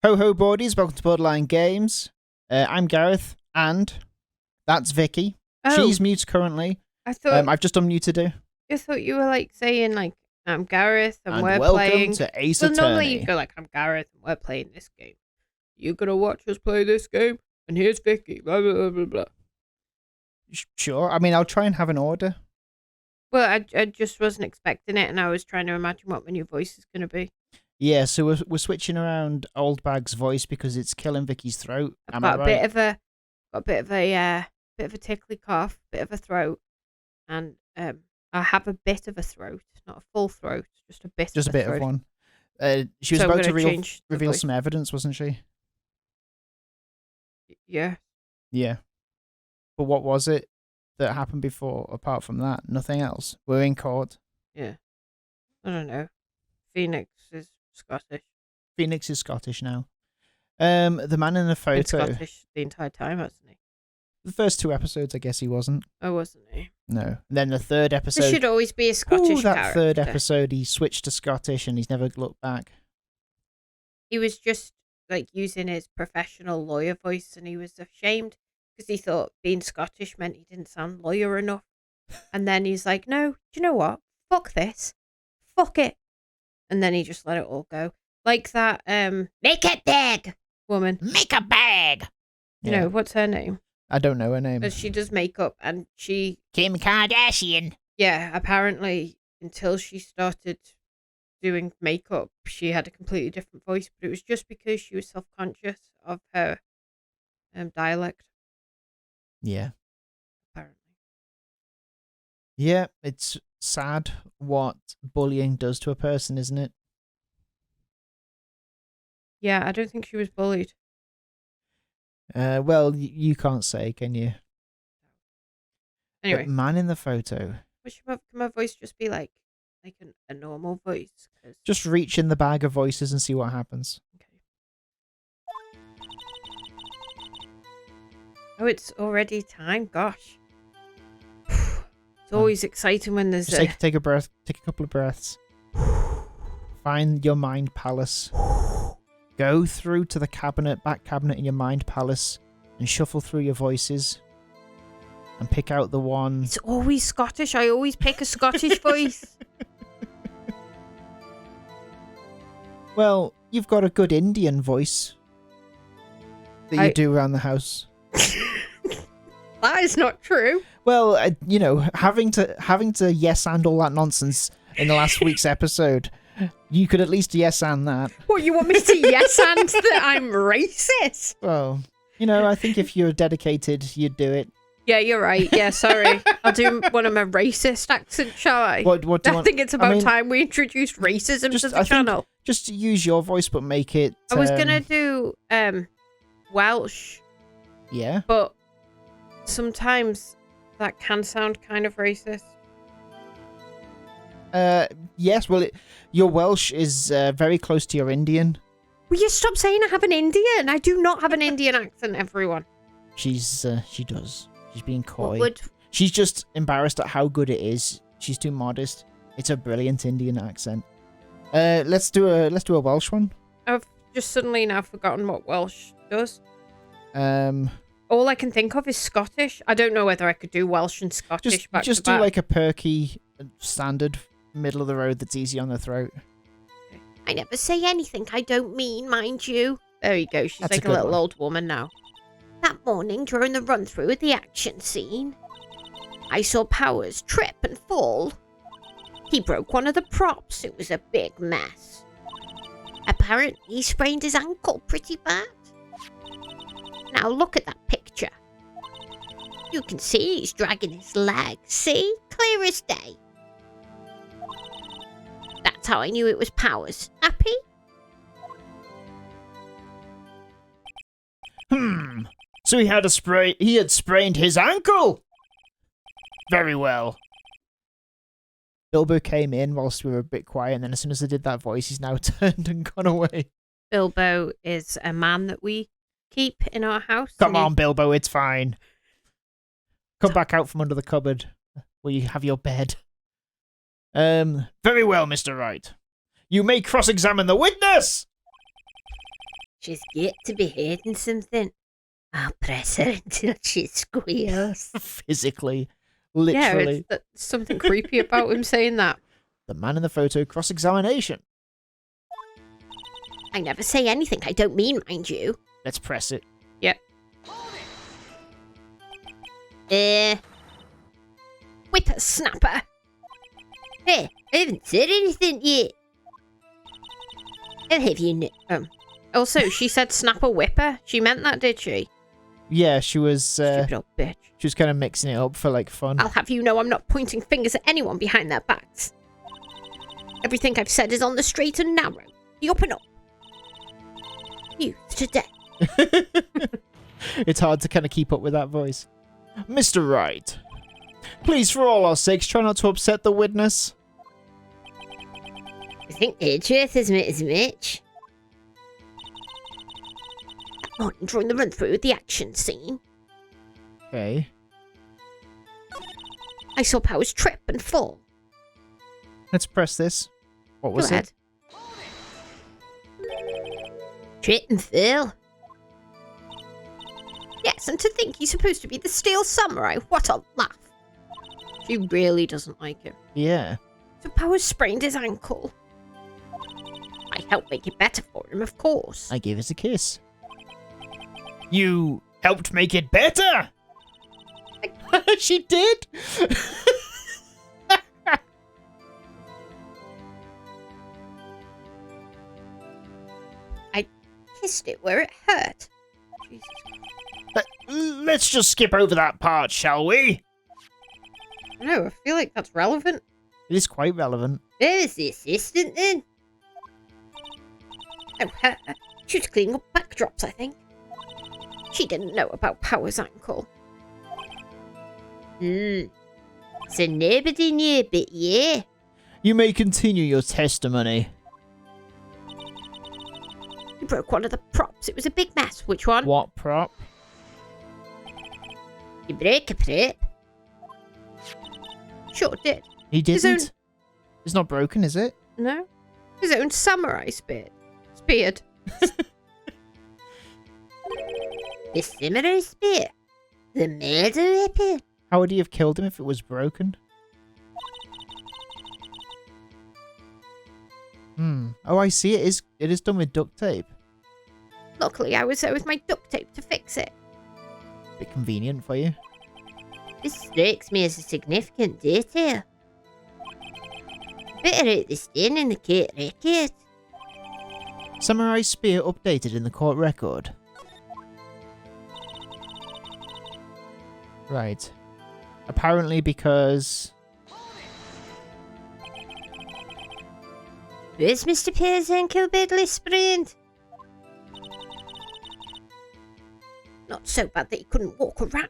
Ho ho boardies, welcome to Borderline Games. I'm Gareth, and that's Vicky. Oh, She's mute currently. I thought I've just unmuted her. I thought you were like saying like I'm Gareth and we're welcome playing. to Ace Well, Attorney. normally you go like I'm Gareth and we're playing this game. You're gonna watch us play this game, and here's Vicky. Blah blah blah blah blah. Sure. I mean, I'll try and have an order. Well, I just wasn't expecting it, and I was trying to imagine what my new voice is gonna be. Yeah, so we're switching around Oldbag's voice because it's killing Vicky's throat. I've got a bit of a tickly cough, bit of a throat, and I have a bit of a throat, not a full throat, just a bit. Just of a bit throat. of one. She was So I'm about to gonna reveal some evidence, wasn't she? Yeah. Yeah. But what was it that happened before? Apart from that, nothing else. We're in court. Yeah. I don't know. Phoenix is Scottish. Phoenix is Scottish now. The man in the Been photo. Scottish the entire time, hasn't he? The first 2 episodes, I guess he wasn't. Oh, wasn't he? No. And then the third episode. There should always be a Scottish that character. third episode, he switched to Scottish and he's never looked back. He was just like using his professional lawyer voice, and he was ashamed because he thought being Scottish meant he didn't sound lawyer enough. And then he's like, "No, do you know what? Fuck this, fuck it." And then he just let it all go, like that. Make it big, woman. Make a bag. You know what's her name? I don't know her name. But she does makeup, and she Kim Kardashian. Yeah, apparently until she started doing makeup, she had a completely different voice, but it was just because she was self-conscious of her dialect, Yeah. apparently. Yeah, it's sad what bullying does to a person, isn't it? Yeah, I don't think she was bullied. Well, you can't say, can you? Anyway, But man in the photo. can my voice just be like a normal voice? 'Cause- Just reach in the bag of voices and see what happens. Okay. Oh, it's already time. Gosh. It's always exciting when there's Just take a breath. Take a couple of breaths. Find your mind palace. Go through to the back cabinet in your mind palace, and shuffle through your voices. And pick out the one. It's always Scottish. I always pick a Scottish voice. Well, you've got a good Indian voice that you do around the house. That is not true. Well, having to yes and all that nonsense in the last week's episode, you could at least yes and that. What, you want me to yes and that I'm racist? Well, I think if you're dedicated, you'd do it. Yeah, you're right. Yeah, sorry. I'll do one of my racist accents, shall I? What do you I want? think it's about time we introduced racism to the channel. Just use your voice, but make it. I was gonna do Welsh. Yeah. But sometimes that can sound kind of racist. Yes. Well, your Welsh is very close to your Indian. Will you stop saying I have an Indian? I do not have an Indian accent, everyone. She does. She's being coy. What She's just embarrassed at how good it is. She's too modest. It's a brilliant Indian accent. Let's do a Welsh one. I've just suddenly now forgotten what Welsh does. All I can think of is Scottish. I don't know whether I could do Welsh and Scottish back just to back. do like a perky, standard, middle of the road that's easy on the throat. I never say anything I don't mean, mind you. There you go. She's That's like a a good little one. old woman now. That morning during the run-through of the action scene, I saw Powers trip and fall. He broke one of the props. It was a big mess. Apparently, he sprained his ankle pretty bad. Now look at that picture. You can see he's dragging his leg. See? Clear as day. That's how I knew it was Powers. Happy? So he had sprained his ankle. Very well. Bilbo came in whilst we were a bit quiet, and then as soon as I did that voice, he's now turned and gone away. Bilbo is a man that we keep in our house. Come on, Bilbo, it's fine. Come back out from under the cupboard where you have your bed. Very well, Mr. Wright. You may cross-examine the witness! She's got to be hiding something. I'll press her until she squeals. Physically. Yeah, Literally. it's something creepy about him saying that. The man in the photo cross-examination. I never say anything I don't mean, mind you. Let's press it. Yep. Whippersnapper. Hey, I haven't said anything yet. I'll have you Also, she said snapper whipper. She meant that, did she? Yeah, she was Stupid old bitch. she was kind of mixing it up for like fun. I'll have you know I'm not pointing fingers at anyone behind their backs. Everything I've said is on the straight and narrow. The up and up. You today. It's hard to kind of keep up with that voice. Mr. Wright, please, for all our sakes, try not to upset the witness. I think the truth is as much. That morning during the run-through of the action scene, Okay. I saw Powers trip and fall. Let's press this. What was Go ahead. Trip and fall. Yes, and to think he's supposed to be the Steel Samurai. What a laugh. She really doesn't like him. Yeah. So Powers sprained his ankle. I helped make it better for him, of course. I gave it a kiss. You helped make it better? She did? I kissed it where it hurt. Jesus. Let's just skip over that part, shall we? No, I feel like that's relevant. It is quite relevant. There's the assistant then. Oh, her. She was cleaning up backdrops, I think. She didn't know about Power's ankle. So nobody knew, but yeah. You may continue your testimony. You broke one of the props. It was a big mess. Which one? What prop? You broke a prop. Sure did. He His didn't? own- It's not broken, is it? No? His own samurai speared. The samurai spear. The murder weapon. How would he have killed him if it was broken? Oh, I see. It is done with duct tape. Luckily, I was there with my duct tape to fix it. Bit convenient for you. This strikes me as a significant detail. Better out the stain in the court record. Samurai spear updated in the court record. Right. Apparently because... Was Mr. Pear's ankle badly sprained? Not so bad that he couldn't walk around.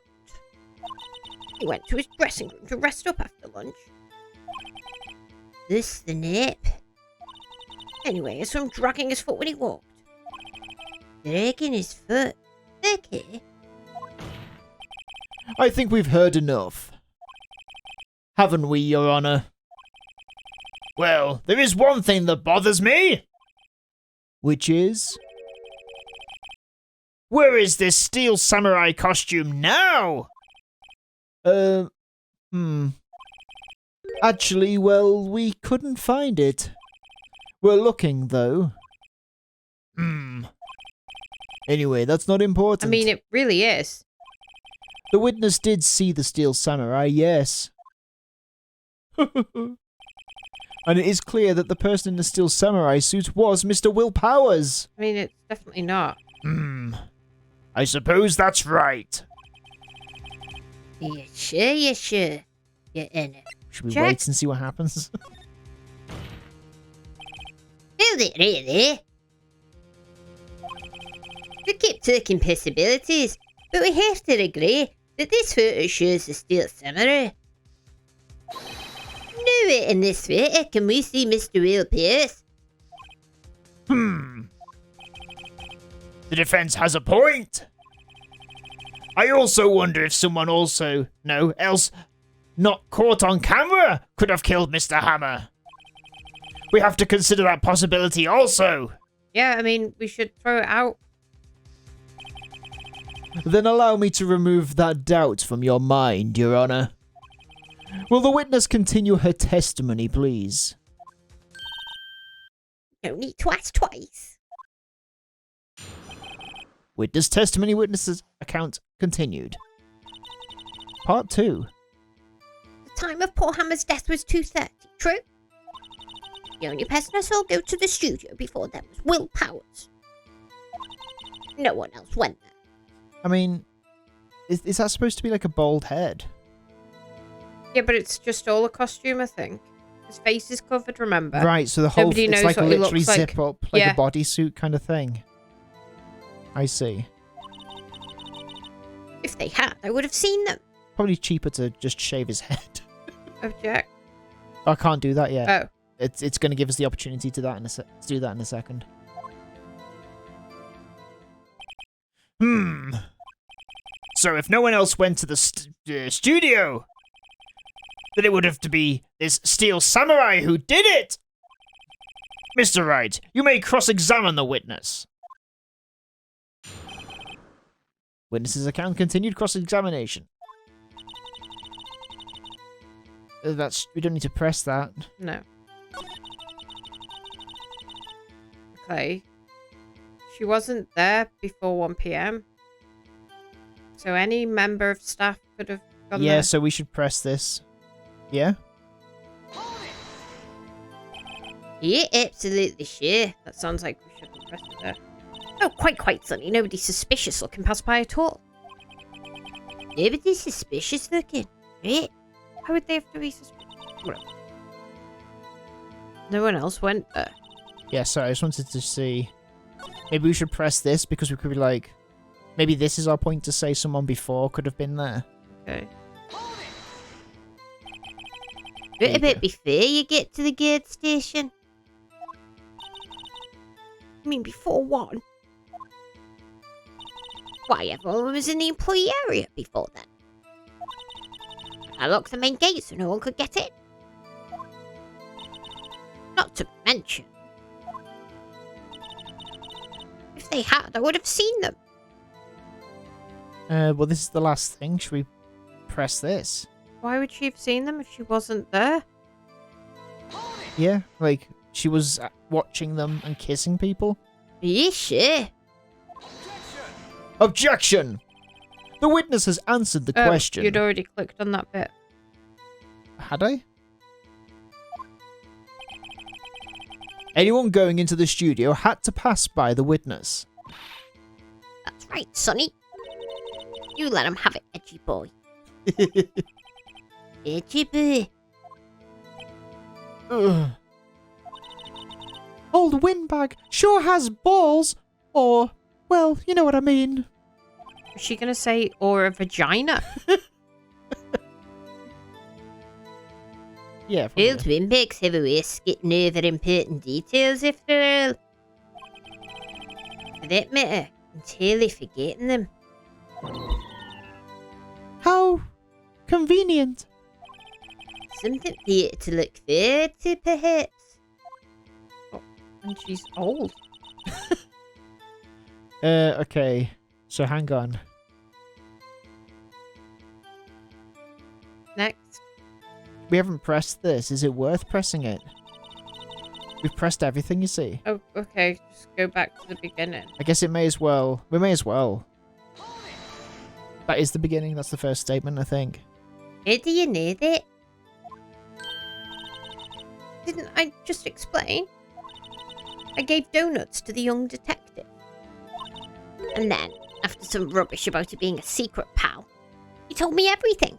He went to his dressing room to rest up after lunch. This the nap. Anyway, I saw him dragging his foot when he walked. Dragging his foot? Okay. I think we've heard enough. Haven't we, Your Honor? Well, there is one thing that bothers me. Which is... Where is this steel samurai costume now? Actually, well, we couldn't find it. We're looking, though. Anyway, that's not important. I mean, it really is. The witness did see the steel samurai, yes. And it is clear that the person in the steel samurai suit was Mr. Will Powers. I mean, it's definitely not. I suppose that's right. You sure, you sure? You're in it. Should we Check. wait and see what happens? Hold it right there. We keep talking possibilities, but we have to agree that this photo shows the steel samurai. Nowhere in this photo can we see Mr. Will Pierce. The defense has a point. I also wonder if someone else not caught on camera could have killed Mr. Hammer. We have to consider that possibility also. Yeah, I mean, we should throw it out. Then allow me to remove that doubt from your mind, Your Honor. Will the witness continue her testimony, please? No need to ask twice. Witness testimony, witness's account continued. Part 2. The time of poor Hammer's death was 2:30, true? The only person I saw go to the studio before them was Will Powers. No one else went there. I mean, is that supposed to be like a bald head? Yeah, but it's just all a costume, I think. His face is covered, remember? Right, so the whole Nobody it's knows like what he literally looks zip like. up, like Yeah. a bodysuit kind of thing. I see. If they had, I would have seen them. Probably cheaper to just shave his head. Object. I can't do that yet. Oh. It's going to give us the opportunity to do that in a second. So if no one else went to the studio, then it would have to be this steel samurai who did it! Mr. Wright, you may cross-examine the witness. Witness's account continued cross-examination. We don't need to press that. No. Okay. She wasn't there before 1 p.m. So any member of staff could have gone Yeah, there. so we should press this. Yeah? Yeah, absolutely sure. That sounds like we shouldn't press it there. Oh, quite, Sonny. Nobody's suspicious looking past by at all. Nobody's suspicious looking. Right? How would they have to be suspicious? Whatever. No one else went there. Yeah, sorry, I just wanted to see. Maybe we should press this because we could be like... Maybe this is our point to say someone before could have been there. Okay. What about before you get to the guard station? I mean, before 1? Why, everyone was in the employee area before then. I locked the main gate so no one could get in. Not to mention, if they had, I would have seen them. Well, this is the last thing. Should we press this? Why would she have seen them if she wasn't there? Yeah, like, she was watching them and kissing people? Yeah, sure. Objection! The witness has answered the question. You'd already clicked on that bit. Had I? Anyone going into the studio had to pass by the witness. That's right, Sonny. You let him have it, edgy boy. Edgy boy. Ugh. Old windbag sure has balls. Or, well, you know what I mean. Was she gonna say, or a vagina? Yeah, Old probably. windbags have a way of skipping over important details after all. For that matter, entirely forgetting them. How convenient. Something for you to look forward to, perhaps. Oh, and she's old. Okay. So hang on. Next. We haven't pressed this. Is it worth pressing it? We've pressed everything, you see. Oh, okay. Just go back to the beginning. I guess it may as well. We may as well. That is the beginning. That's the first statement, I think. How do you know that? Didn't I just explain? I gave donuts to the young detective. And then, after some rubbish about it being a secret pal, he told me everything.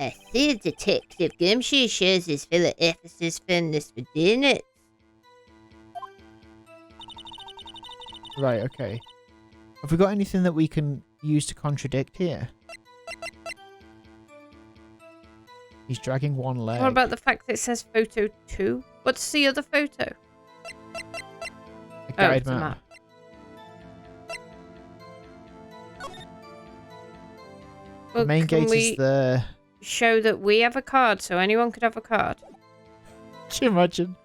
A third detective Gumshoe shares his fellow officers' fondness for donuts. Right, okay. Have we got anything that we can use to contradict here? He's dragging one leg. What about the fact that it says photo 2? What's the other photo? a guide it's a map. The Well, main can gate we is there. show that we have a card so anyone could have a card? Can you imagine?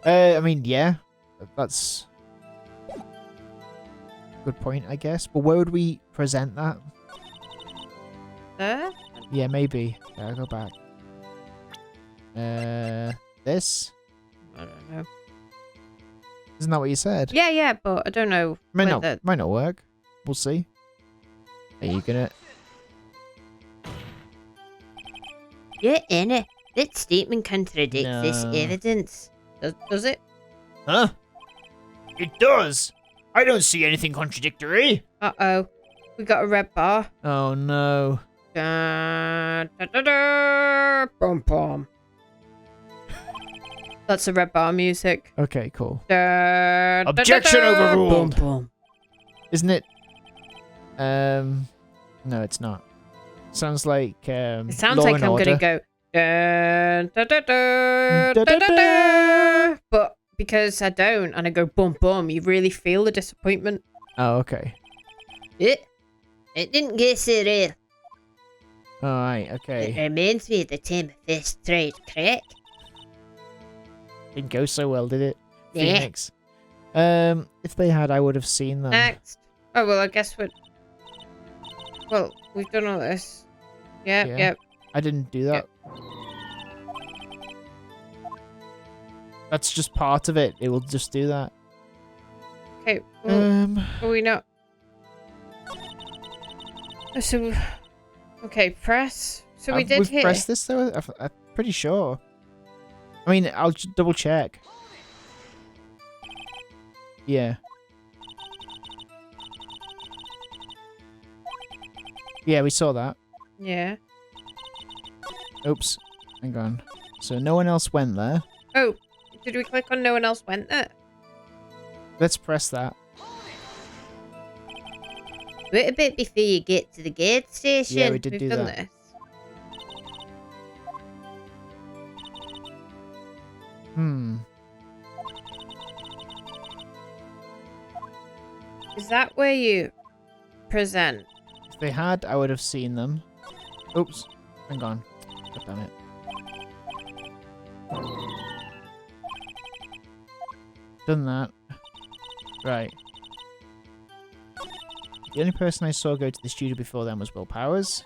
I mean, yeah. That's a good point, I guess. But where would we present that? There? Yeah, maybe. I'll go back. This? I don't know. Isn't that what you said? Yeah, but I don't know. Might whether- not work. We'll see. Are you gonna... Yeah, Anna. That statement contradicts this No. evidence. Does it? Huh? It does! I don't see anything contradictory! Uh-oh. We got a red bar. Oh no. Da, da, da, da, bum, bum. That's the red bar music. Okay, cool. Da, da, Objection da, da, overruled. Bum, bum. Isn't it? No, it's not. Sounds like It sounds Law like and I'm Order. gonna go. Da, da, da, da, da, da, da. But because I don't, and I go bum bum, you really feel the disappointment. Oh, okay. It didn't get so real. Alright, okay. It reminds me of the time I first tried crack. Didn't go so well, did it? Yeah. Phoenix. If they had, I would have seen them. Next. Oh, well, I guess we're... Well, we've done all this. Yeah. Yep. I didn't do that. That's just part of it. It will just do that. Okay, well, are we not... So... Okay, press. So we did We've hit... pressed this, though? I'm pretty sure. I mean, I'll double check. Yeah. Yeah, we saw that. Yeah. Oops. Hang on. So no one else went there. Oh, did we click on no one else went there? Let's press that. Wait a bit before you get to the gate station. Yeah, we did We've do done that. this. Is that where you present? If they had, I would have seen them. Oops. Hang on. God damn it. Done that. Right. The only person I saw go to the studio before them was Will Powers.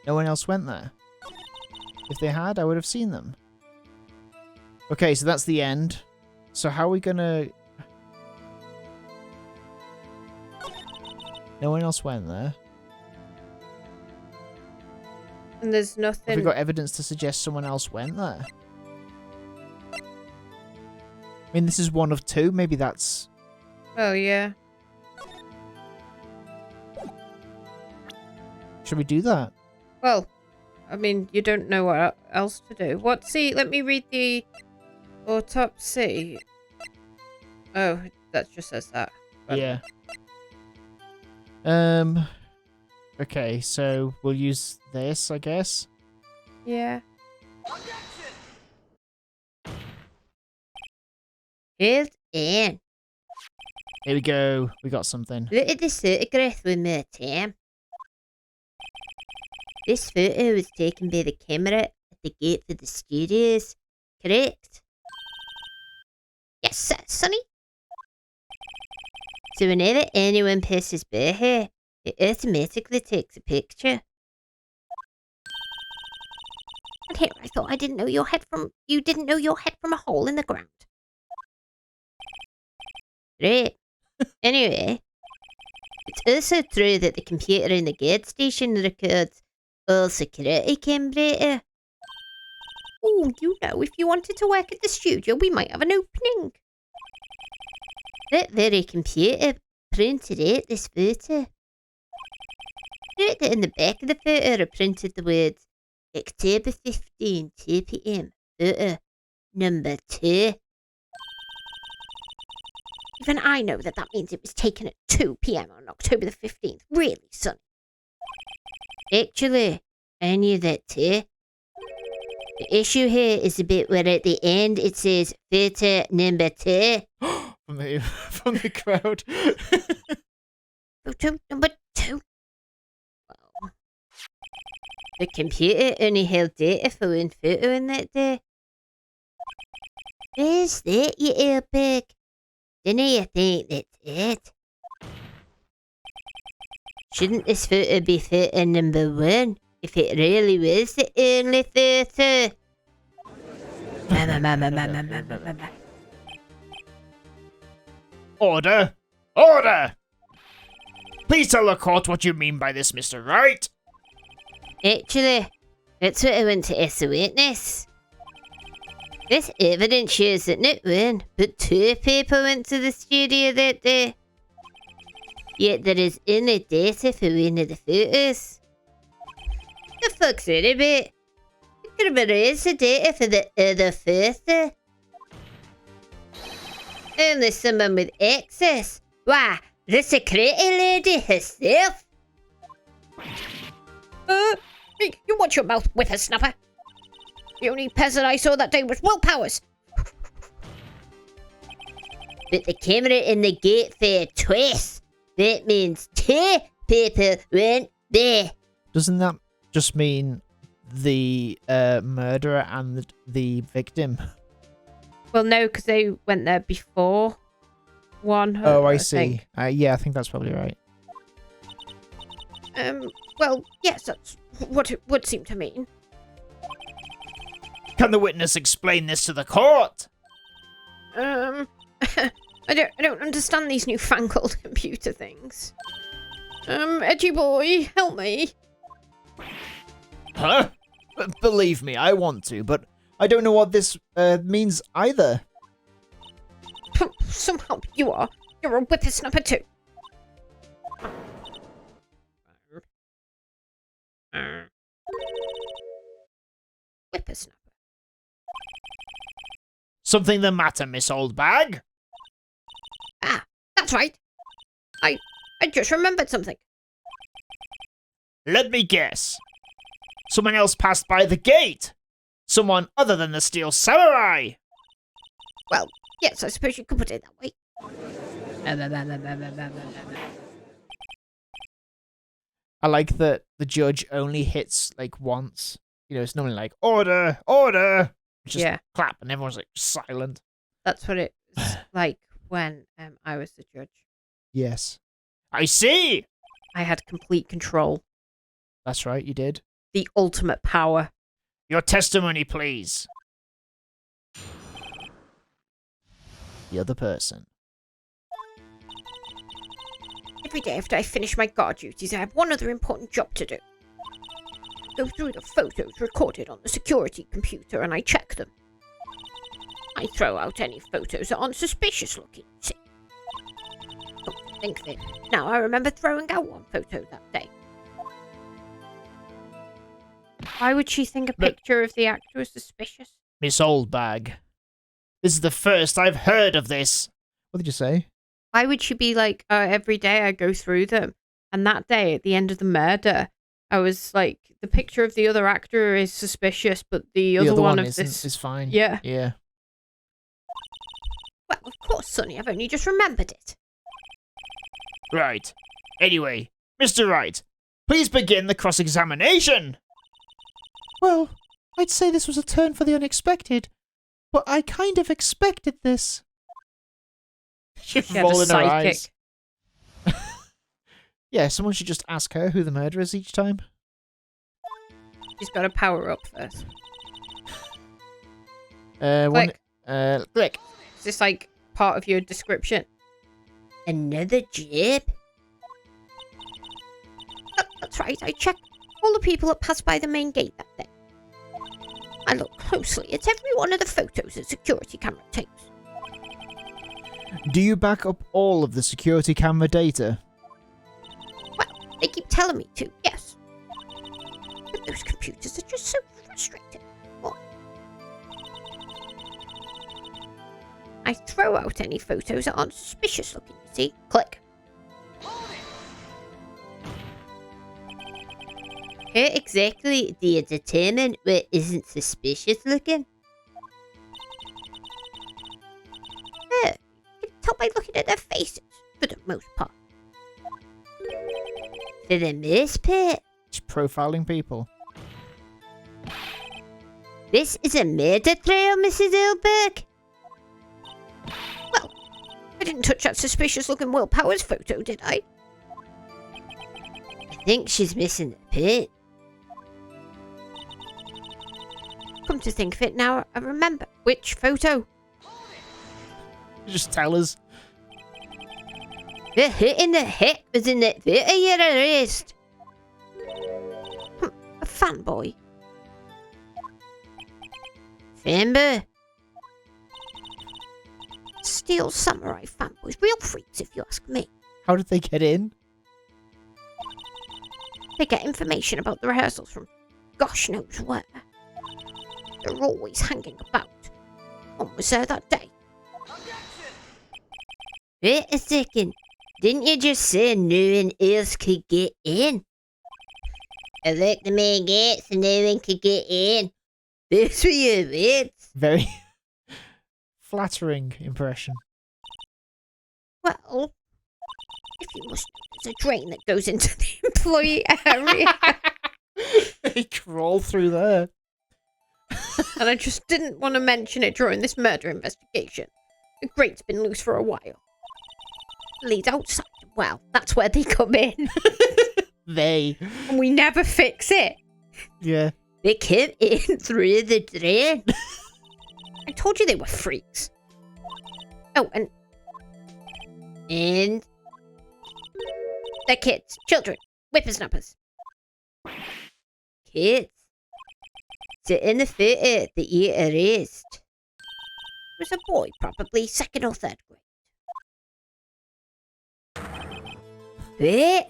No one else went there. If they had, I would have seen them. Okay, so that's the end. So how are we gonna... No one else went there. And there's Have nothing... we got evidence to suggest someone else went there? I mean, this is one of two. Maybe that's... Oh, yeah. Should we do that? Well, I mean, you don't know what else to do. Let me read the autopsy. Oh, that just says that. Yeah. Okay, so we'll use this, I guess. Yeah. Hold on. Here we go. We got something. Look at this photograph one more time. This photo was taken by the camera at the gate for the studios, correct? Yes, sir, Sonny. So whenever anyone passes by here, it automatically takes a picture. And here I thought you didn't know your head from a hole in the ground. Right. Anyway, it's also true that the computer in the gate station records all security camera data. Oh, if you wanted to work at the studio, we might have an opening. That very computer printed out this photo. Note that in the back of the photo are printed the words October 15, 2 p.m. Photo number 2. Even I know that means it was taken at 2 p.m. on October the 15th. Really, son? Actually, I knew that too. The issue here is the bit where at the end it says photo number 2. From the crowd. Photo number 2. Well, the computer only held data for one photo in that day. Where's that, you Oldbag? Dinna you think that's it? Shouldn't this photo be photo number 1 if it really was the only photo? Order! Order! Please tell the court what you mean by this, Mr. Wright. Actually, that's what I want to ask the witness. This evidence shows that not 1, but 2 people went to the studio that day. Yet there is only data for one of the photos. The fuck's that about? You could have erased the data for the other photo. Only someone with access. Why, the security lady herself. You watch your mouth, whippersnapper. The only person I saw that day was Will Powers. But the camera in the gate failed twice. That means 2 people went there. Doesn't that just mean the murderer and the victim? Well, no, because they went there before one. Oh, I see. Yeah, I think that's probably right. Well, yes, that's what it would seem to mean. Can the witness explain this to the court? I don't understand these newfangled computer things. Edgy boy, help me. Huh? Believe me, I want to, but I don't know what this means either. Somehow you're a whippersnapper too. Whippersnapper. Something the matter, Miss Oldbag? Ah, that's right. I just remembered something. Let me guess. Someone else passed by the gate. Someone other than the Steel Samurai. Well, yes, I suppose you could put it that way. I like that the judge only hits like once. You know, it's normally like order, order. Just clap, and everyone's like silent. That's what it was like when I was the judge. Yes, I see. I had complete control. That's right, you did. The ultimate power. Your testimony, please. The other person. Every day after I finish my guard duties, I have one other important job to do. I go through the photos recorded on the security computer and I check them. I throw out any photos that aren't suspicious looking, see. Come to think of it, now I remember throwing out one photo that day. Why would she think a picture of the actor was suspicious? Miss Oldbag, this is the first I've heard of this. What did you say? Why would she be like, every day I go through them, and that day at the end of the murder, I was like, the picture of the other actor is suspicious, but the other one of this is fine. Yeah. Yeah. Well, of course, Sonny, I've only just remembered it. Right. Anyway, Mr. Wright, please begin the cross-examination. Well, I'd say this was a turn for the unexpected, but I kind of expected this. She's rolling her eyes. Yeah, someone should just ask her who the murderer is each time. She's got to power up first. Click. Click. Is this like part of your description? Another job? That's right, I checked all the people that passed by the main gate that day. I looked closely at every one of the photos the security camera takes. Do you back up all of the security camera data? Well, they keep telling me to, yes. But those computers are just so frustrating. What? I throw out any photos that aren't suspicious looking, you see? Click. How exactly do you determine what isn't suspicious looking? You can tell by looking at their faces, for the most part. For the most part? Just profiling people. This is a murder trial, Mrs. Oldbag? Well, I didn't touch that suspicious-looking Will Powers photo, did I? I think she's missing the pin. Come to think of it now, I remember. Which photo? Just tell us. The hit in the head was in that photo you erased. A fanboy. Remember? Steel samurai fanboys. Real freaks, if you ask me. How did they get in? They get information about the rehearsals from gosh knows where. They're always hanging about. One was there that day. Wait a second. Didn't you just say no one else could get in? I looked the main gates and no one could get in. Those were your words. Very flattering impression. Well, if you must, there's a drain that goes into the employee area. They crawl through there. And I just didn't want to mention it during this murder investigation. The grate's been loose for a while. Leads outside. Well, that's where they come in. They. And we never fix it. Yeah. They came in through the drain. I told you they were freaks. Oh, and they're kids, children, whippersnappers. Kids. So in the photo that you erased. It was a boy, probably second or third grade. Wait.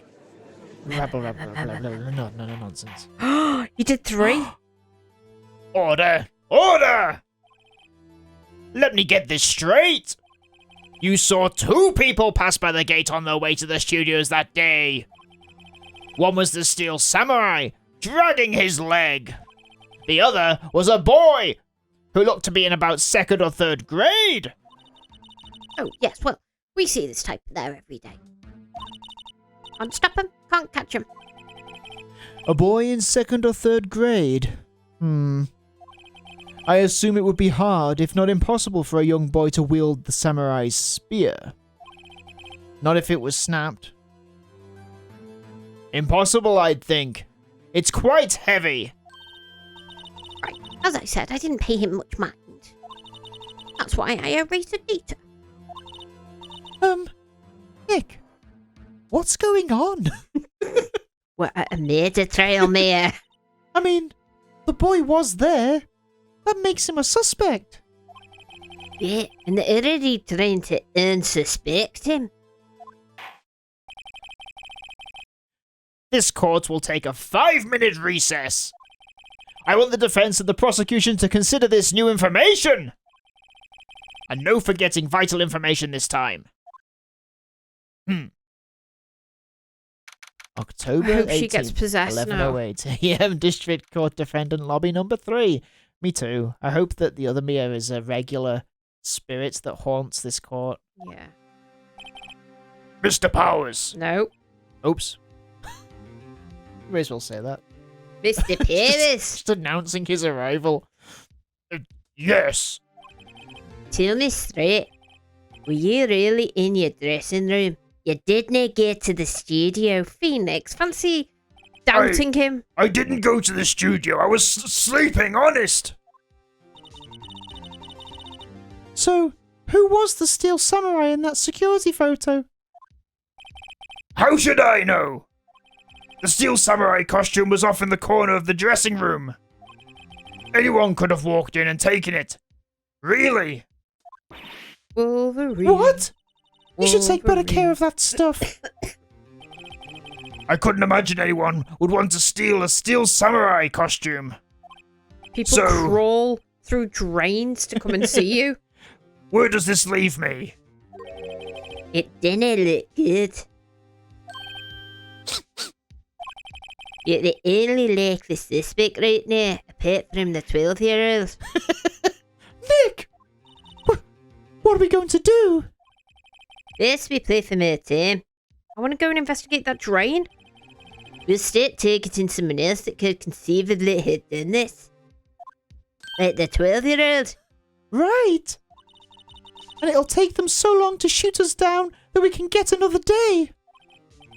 Rabble, no nonsense. You did 3? Order! Order! Let me get this straight! You saw 2 people pass by the gate on their way to the studios that day. One was the Steel Samurai, dragging his leg. The other was a boy, who looked to be in about 2nd or 3rd grade. Oh, yes, well, we see this type there every day. Can't stop him, can't catch him. A boy in 2nd or 3rd grade? I assume it would be hard, if not impossible, for a young boy to wield the samurai's spear. Not if it was snapped. Impossible, I'd think. It's quite heavy. Right, as I said, I didn't pay him much mind. That's why I erased the data. Nick, what's going on? What a murder trial, Mayor. I mean, the boy was there. That makes him a suspect. Yeah, and they're already trying to unsuspect him. This court will take a 5-minute recess. I want the defense and the prosecution to consider this new information. And no forgetting vital information this time. October I hope 18th, she gets possessed now. 11:08 AM District Court Defendant Lobby number 3. Me too. I hope that the other Mia is a regular spirit that haunts this court. Yeah. Mr. Powers. No. Oops. May as well say that. Mr. Paris. Just announcing his arrival. Yes. Tell me straight. Were you really in your dressing room? You didn't get to the studio. Phoenix, fancy doubting him? I didn't go to the studio. I was sleeping, honest. So, who was the Steel Samurai in that security photo? How should I know? The Steel Samurai costume was off in the corner of the dressing room. Anyone could have walked in and taken it. Really? Wolverine. What? You should take better care of that stuff. I couldn't imagine anyone would want to steal a Steel Samurai costume. People crawl through drains to come and see you. Where does this leave me? It didn't look good. You're the only likely suspect right now, apart from the 12-year-old. Nick! What are we going to do? Best we play for more time. I want to go and investigate that drain. We'll start targeting someone else that could conceivably have done this. Like the 12-year-old. Right. And it'll take them so long to shoot us down that we can get another day.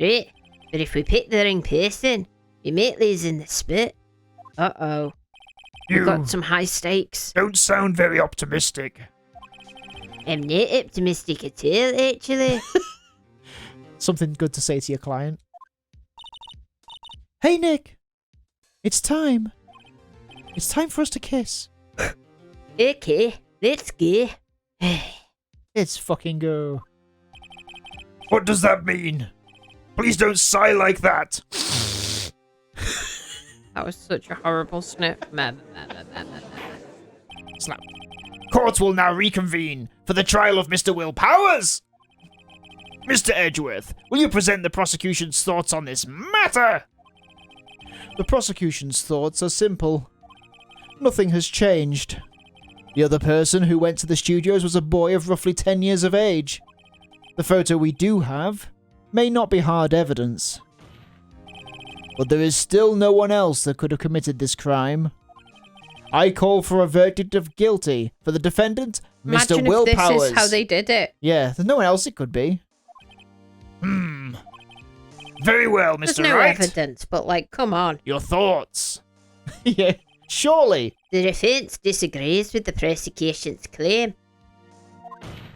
Right, but if we pick the wrong person, we might lose in the spit. Uh-oh. We've got some high stakes. Don't sound very optimistic. I'm not optimistic at all, actually. Something good to say to your client. Hey, Nick. It's time. It's time for us to kiss. Okay, let's go. Let's fucking go. What does that mean? Please don't sigh like that. That was such a horrible snip. Slap. Court will now reconvene for the trial of Mr. Will Powers. Mr. Edgeworth, will you present the prosecution's thoughts on this matter? The prosecution's thoughts are simple. Nothing has changed. The other person who went to the studios was a boy of roughly 10 years of age. The photo we do have may not be hard evidence. But there is still no one else that could have committed this crime. I call for a verdict of guilty for the defendant, Mr. Imagine Will if this Powers. is how they did it. Yeah, there's no one else it could be. Very well, Mr. There's no Wright. evidence, but like, come on. Your thoughts? Yeah, surely. The defence disagrees with the prosecution's claim.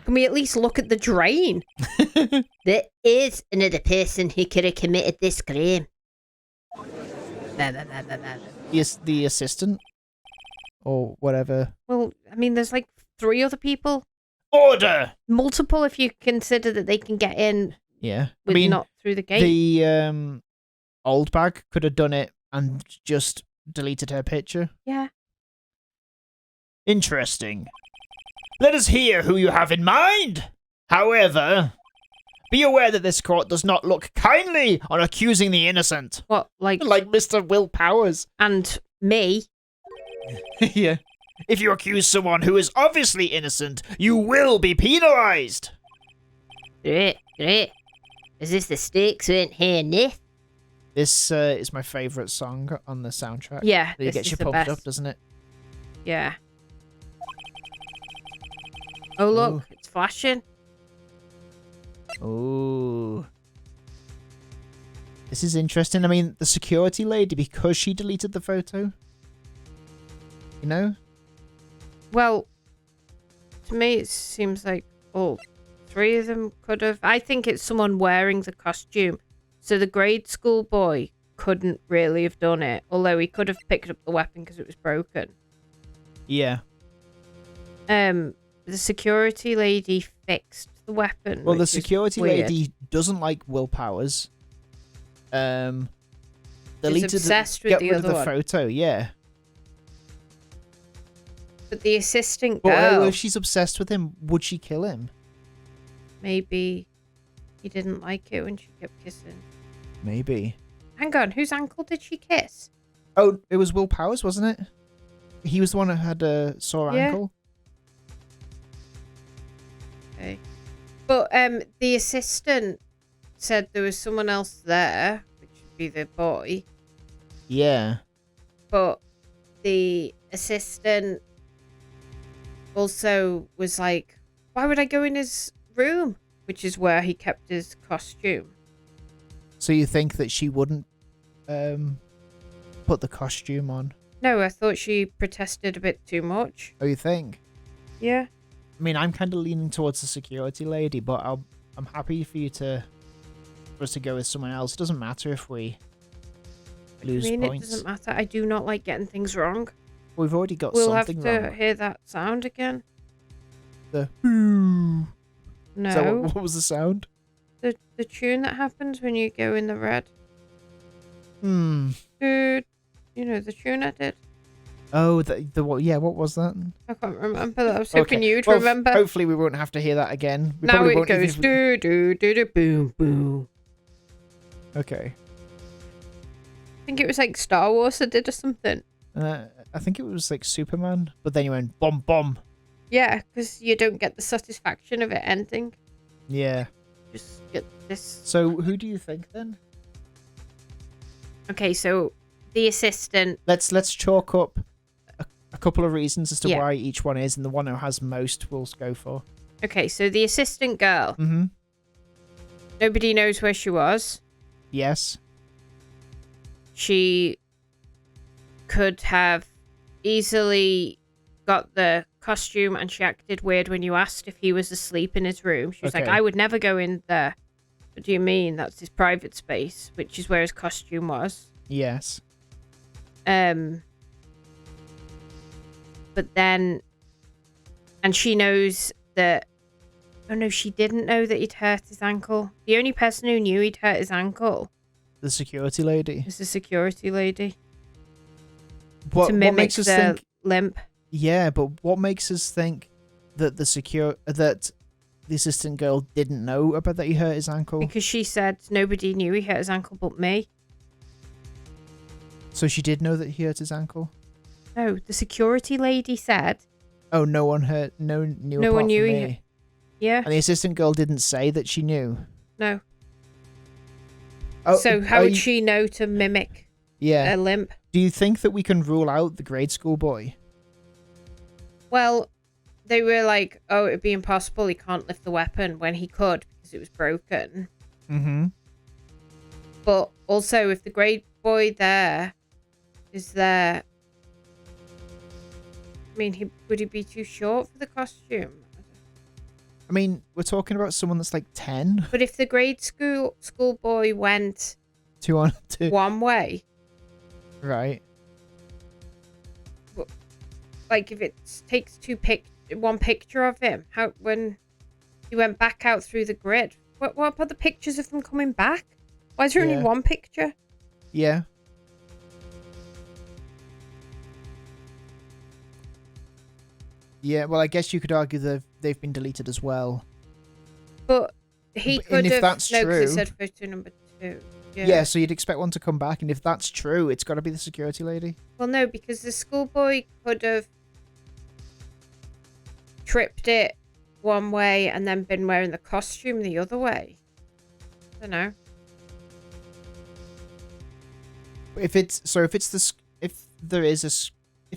Can we at least look at the drain? There is another person who could have committed this crime. The assistant? Or whatever. Well, I mean, there's like 3 other people. Order! Multiple if you consider that they can get in Yeah. with not through the gate. The Oldbag could have done it and just deleted her picture. Yeah. Interesting. Let us hear who you have in mind. However, be aware that this court does not look kindly on accusing the innocent. What, like Mr. Will Powers. and me? Yeah. If you accuse someone who is obviously innocent, you will be penalised. Great. Is this the stakes weren't here, Nith? This is my favourite song on the soundtrack. Yeah, It this gets is you the pumped best. up, doesn't it? Yeah. Oh look, Ooh. it's flashing. Ooh. This is interesting. I mean, the security lady, because she deleted the photo. You know? Well, to me it seems like all 3 of them could have. I think it's someone wearing the costume. So the grade school boy couldn't really have done it, although he could have picked up the weapon because it was broken. Yeah. The security lady fixed the weapon. Well, the which is security weird. lady doesn't like Will Powers. Deleted obsessed with get the rid of other the one. photo, yeah. But the assistant But girl, if she's obsessed with him, would she kill him? maybe he didn't like it when she kept kissing. Maybe. Hang on, whose ankle did she kiss? Oh, it was Will Powers, wasn't it? He was the one who had a sore Yeah. ankle. Okay. But the assistant said there was someone else there, which would be the boy. Yeah. But the assistant also was like, why would I go in his room? Which is where he kept his costume. So you think that she wouldn't put the costume on? No, I thought she protested a bit too much. Oh, you think? Yeah. I mean, I'm kind of leaning towards the security lady, but I'm happy for us to go with someone else. It doesn't matter if we lose I mean, points. it doesn't matter. I do not like getting things wrong. We've already got We'll have something to wrong. hear that sound again. The No. So what was the sound? The tune that happens when you go in the red. Hmm. You know, the tune I did. Oh, the what? Yeah, what was that? I can't remember that. I was hoping Okay. you'd Well, remember. Hopefully, we won't have to hear that again. We Now probably it won't even goes if we- do do do do boom boom. Okay. I think it was like Star Wars that did or something. I think it was like Superman, but then you went bomb bomb. Yeah, because you don't get the satisfaction of it ending. Yeah. Just get this. So who do you think then? Okay, so the assistant. Let's chalk up a couple of reasons as to Yeah. why each one is, and the one who has most we'll go for. Okay, so the assistant girl. Mm-hmm. Nobody knows where she was. Yes. She could have easily got the costume, and she acted weird when you asked if he was asleep in his room. She was like, Okay. I would never go in there. What do you mean? That's his private space, which is where his costume was. Yes. But then, and she knows that, oh no, she didn't know that he'd hurt his ankle. The only person who knew he'd hurt his ankle The security lady. was the security lady. What To mimic makes us the think? limp. Yeah, but what makes us think that that the assistant girl didn't know about that he hurt his ankle? Because she said nobody knew he hurt his ankle but me. So she did know that he hurt his ankle. No, the security lady said. Oh, no one knew. No apart one knew from he- me. Yeah. And the assistant girl didn't say that she knew. No. Oh, So how would she know to mimic Yeah. a limp? Do you think that we can rule out the grade school boy? Well, they were like, oh, it'd be impossible. He can't lift the weapon when he could because it was broken. Mm-hmm. But also, if the grade boy there is there, I mean, would he be too short for the costume? I mean, we're talking about someone that's like 10. But if the grade school boy went 2 on 2. one way, Right. like if it takes one picture of him, how when he went back out through the grid, what about the pictures of them coming back? Why is there only Yeah. one picture? Yeah. Yeah, well, I guess you could argue that they've been deleted as well. But he And could if have. that's No, because it true- said photo number 2. Yeah. So you'd expect one to come back, and if that's true, it's got to be the security lady. Well, no, because the schoolboy could have tripped it one way and then been wearing the costume the other way. I don't know. If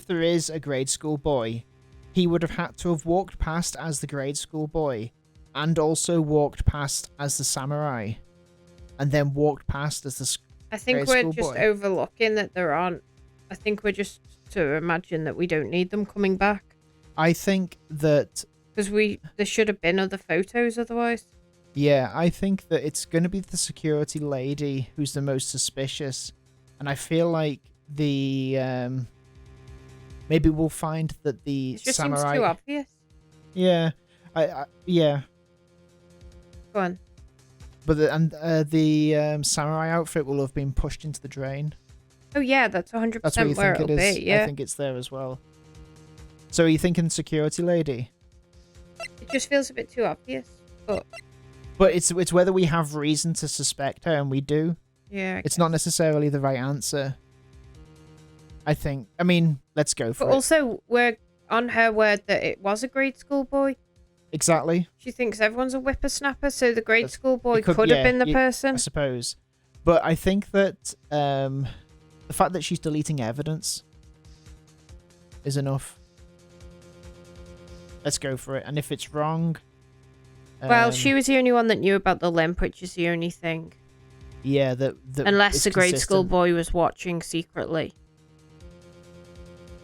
there is a grade school boy, he would have had to have walked past as the grade school boy, and also walked past as the samurai, and then walked past as the. I think grade we're school just boy. overlooking that there aren't. I think we're just to imagine that we don't need them coming back I think that. because there should have been other photos otherwise. Yeah, I think that it's going to be the security lady who's the most suspicious, and I feel like the maybe we'll find that the It just samurai. seems too obvious. Yeah, yeah, Go on. but the samurai outfit will have been pushed into the drain. Oh yeah, that's 100% That's what you where think it'll it is. be. Yeah. I think it's there as well. So are you thinking security lady? It just feels a bit too obvious. But it's whether we have reason to suspect her, and we do. Yeah. I It's not necessarily the right answer. I think. I mean, let's go for But it. also, we're on her word that it was a grade school boy. Exactly. She thinks everyone's a whippersnapper, so the grade That's- school boy it could- could have yeah, been the I person. suppose. But I think that the fact that she's deleting evidence is enough. Let's go for it. And if it's wrong... Well, she was the only one that knew about the limp, which is the only thing. Yeah, Unless it's the grade school consistent. boy was watching secretly.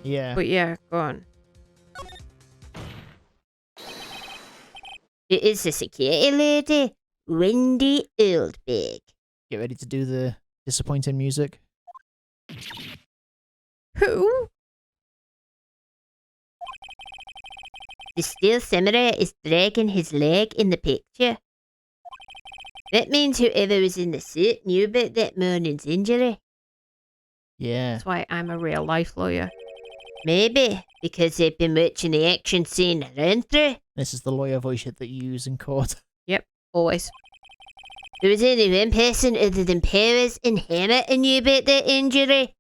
Yeah. But yeah, go on. It is the security lady, Wendy Oldbag. Get ready to do the disappointing music. Who? The steel samurai is dragging his leg in the picture. That means whoever was in the suit knew about that morning's injury. Yeah. That's why I'm a real life lawyer. Maybe because they've been watching the action scene run through. This is the lawyer voice that you use in court. Always. There was only one person other than Powers and Hammer who knew about that injury.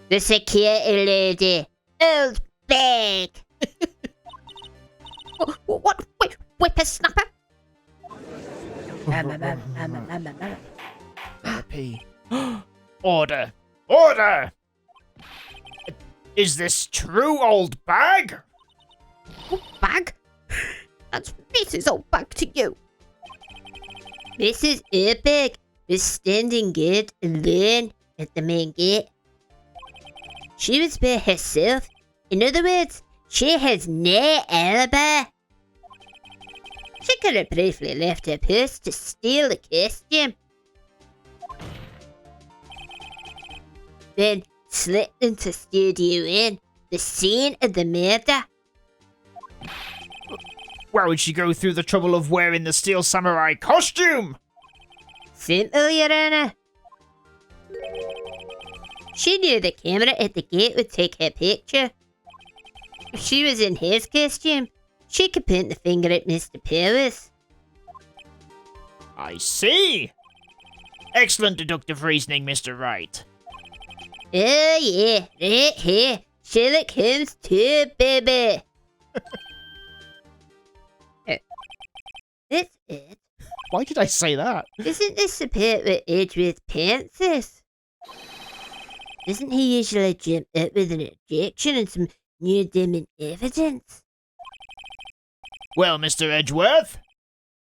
The security lady, Oldbag. What? Wait, whippersnapper? P. Order! Order! Is this true, Oldbag? Oldbag? That's Mrs. Oldbag to you. Mrs. Oldbag was standing guard alone at the main gate. She was by herself. In other words, she has no alibi. She could have briefly left her purse to steal the costume. Then slipped into Studio N, the scene of the murder. Why would she go through the trouble of wearing the Steel Samurai costume? Simple, Your Honor. She knew the camera at the gate would take her picture. If she was in his costume, she could point the finger at Mr. Powers. I see. Excellent deductive reasoning, Mr. Wright. Oh yeah, right here. Sherlock Holmes too, baby. That's it. Why did I say that? Isn't this the part where Edgeworth pants is? Doesn't he usually jump up with an objection and some new damning evidence? Well, Mr. Edgeworth,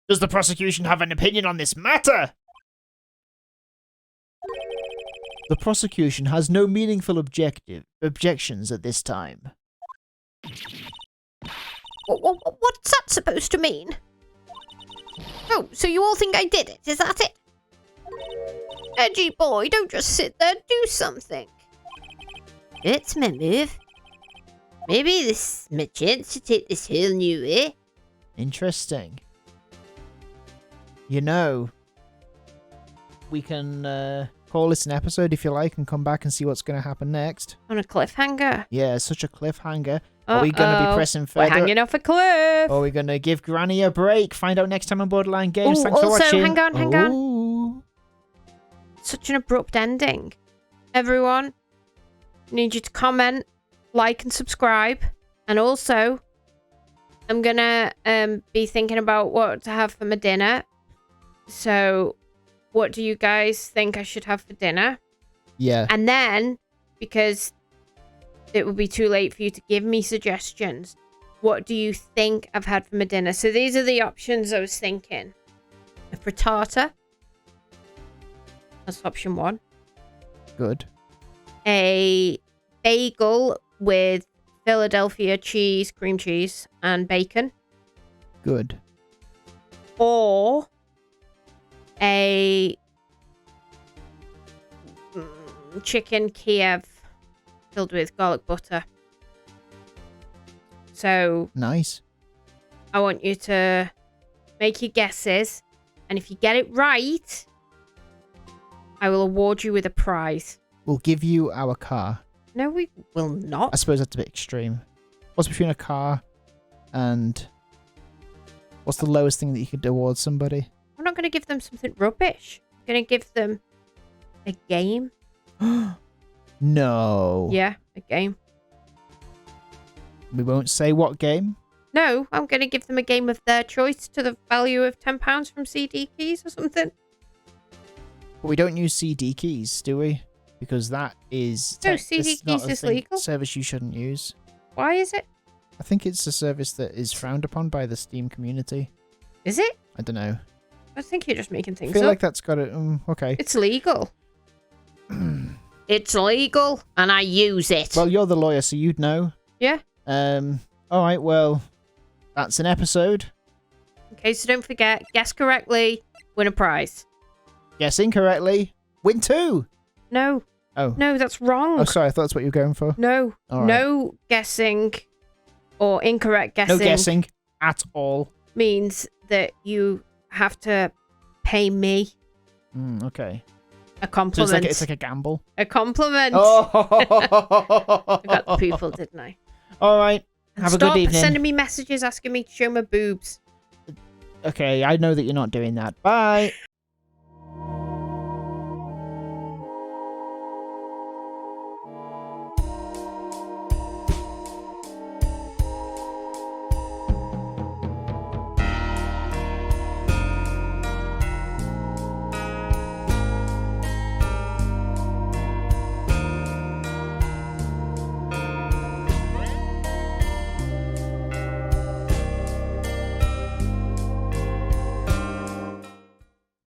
does the prosecution have an opinion on this matter? The prosecution has no meaningful objections at this time. What's that supposed to mean? Oh, so you all think I did it, is that it? Edgy boy, don't just sit there, do something. It's my move. Maybe this is my chance to take this whole new way. Interesting. You know, we can call this an episode if you like and come back and see what's going to happen next. On a cliffhanger. Yeah, such a cliffhanger. Are we going to be pressing further? We're hanging off a cliff. Or are we going to give Granny a break? Find out next time on Borderline Games. Ooh, Thanks for also, watching. hang on. Ooh. Such an abrupt ending. Everyone, I need you to comment, like, and subscribe. And also, I'm gonna be thinking about what to have for my dinner. So, what do you guys think I should have for dinner? Yeah. And then, because it will be too late for you to give me suggestions, what do you think I've had for my dinner? So these are the options I was thinking. A frittata. That's option 1. Good. A bagel with Philadelphia cheese, cream cheese, and bacon. Good. Or a chicken Kiev filled with garlic butter. So Nice. I want you to make your guesses, and if you get it right, I will award you with a prize. We'll give you our car. No, we will not. I suppose that's a bit extreme. What's between a car and... What's the lowest thing that you could award somebody? I'm not going to give them something rubbish. I'm going to give them a game. No. Yeah, a game. We won't say what game. No, I'm going to give them a game of their choice to the value of £10 from CD Keys or something. But we don't use CD keys, do we? Because that is... No, CD it's not keys a is thing- legal. service you shouldn't use. Why is it? I think it's a service that is frowned upon by the Steam community. Is it? I don't know. I think you're just making I things feel up. like that's got it. Okay. It's legal. It's legal, and I use it. Well, you're the lawyer, so you'd know. Yeah. All right. Well, that's an episode. Okay, so don't forget, guess correctly, win a prize. Guess incorrectly, win 2. No. Oh. No, that's wrong. Oh, sorry. I thought that's what you were going for. No. All right. No guessing or incorrect guessing. No guessing at all. Means that you have to pay me Okay. a So compliment. it's like a gamble. A compliment. Oh. I got the people, didn't I? All right. And Have a stop good evening. sending me messages asking me to show my boobs. Okay, I know that you're not doing that. Bye.